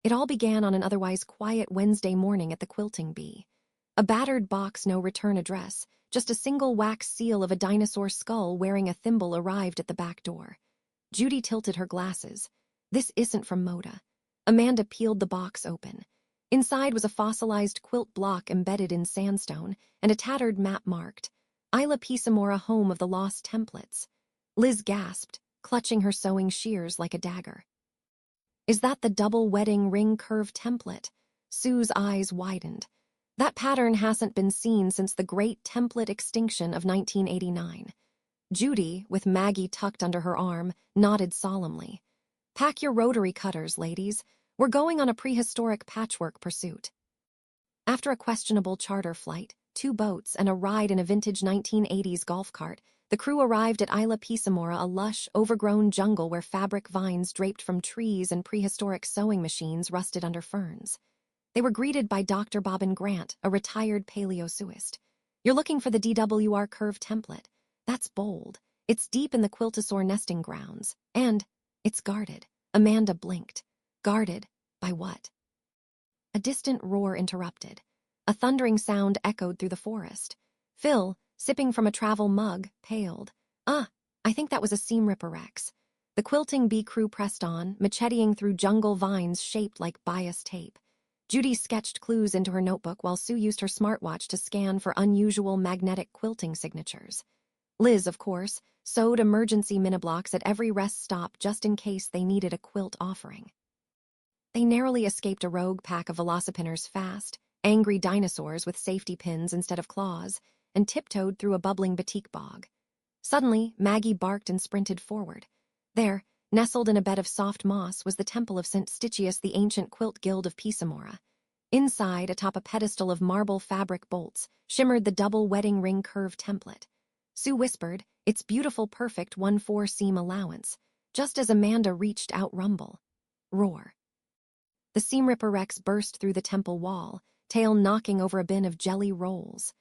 It all began on an otherwise quiet Wednesday morning at the Quilting Bee. A battered box, no return address, just a single wax seal of a dinosaur skull wearing a thimble arrived at the back door. Judy tilted her glasses. This isn't from Moda. Amanda peeled the box open. Inside was a fossilized quilt block embedded in sandstone and a tattered map marked, Isla Pisamora, home of the lost templates. Liz gasped, clutching her sewing shears like a dagger. Is that the double wedding ring curve template? Sue's eyes widened. That pattern hasn't been seen since the great template extinction of 1989. Judy, with Maggie tucked under her arm, nodded solemnly. Pack your rotary cutters, ladies. We're going on a prehistoric patchwork pursuit. After a questionable charter flight, 2 boats, and a ride in a vintage 1980s golf cart, the crew arrived at Isla Pisamora, a lush, overgrown jungle where fabric vines draped from trees and prehistoric sewing machines rusted under ferns. They were greeted by Dr. Bobbin Grant, a retired paleosuist. You're looking for the DWR curve template. That's bold. It's deep in the Quiltosaur nesting grounds. And it's guarded. Amanda blinked. Guarded by what? A distant roar interrupted. A thundering sound echoed through the forest. Phil, sipping from a travel mug, paled. I think that was a seam ripper Rex. The Quilting Bee crew pressed on, macheteing through jungle vines shaped like bias tape. Judy sketched clues into her notebook while Sue used her smartwatch to scan for unusual magnetic quilting signatures. Liz, of course, sewed emergency mini-blocks at every rest stop just in case they needed a quilt offering. They narrowly escaped a rogue pack of velocipinners fast, angry dinosaurs with safety pins instead of claws, and tiptoed through a bubbling batik bog. Suddenly, Maggie barked and sprinted forward. There, nestled in a bed of soft moss, was the temple of St. Stitius, the ancient quilt guild of Pisamora. Inside, atop a pedestal of marble fabric bolts, shimmered the double wedding ring curve template. Sue whispered, "It's beautiful, perfect 1/4 seam allowance," just as Amanda reached out rumble. Roar. The seam ripper Rex burst through the temple wall, tail knocking over a bin of jelly rolls.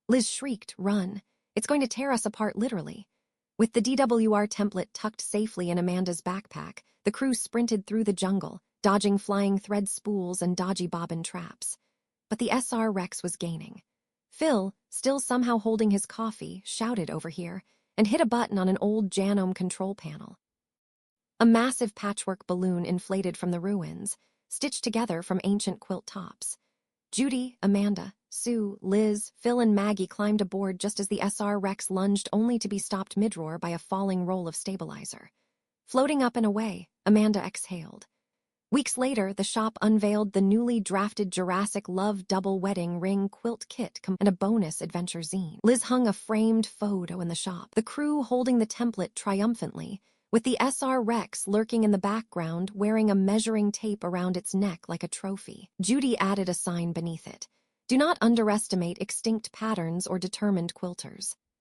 Liz shrieked, "Run. It's going to tear us apart, literally." With the DWR template tucked safely in Amanda's backpack, the crew sprinted through the jungle, dodging flying thread spools and dodgy bobbin traps. But the SR Rex was gaining. Phil, still somehow holding his coffee, shouted over here, and hit a button on an old Janome control panel. A massive patchwork balloon inflated from the ruins, stitched together from ancient quilt tops. Judy, Amanda, Sue, Liz, Phil, and Maggie climbed aboard just as the SR Rex lunged, only to be stopped mid-roar by a falling roll of stabilizer. Floating up and away, Amanda exhaled. Weeks later, the shop unveiled the newly drafted Jurassic Love Double Wedding Ring Quilt Kit and a bonus adventure zine. Liz hung a framed photo in the shop, the crew holding the template triumphantly, with the SR Rex lurking in the background, wearing a measuring tape around its neck like a trophy. Judy added a sign beneath it. Do not underestimate extinct patterns or determined quilters.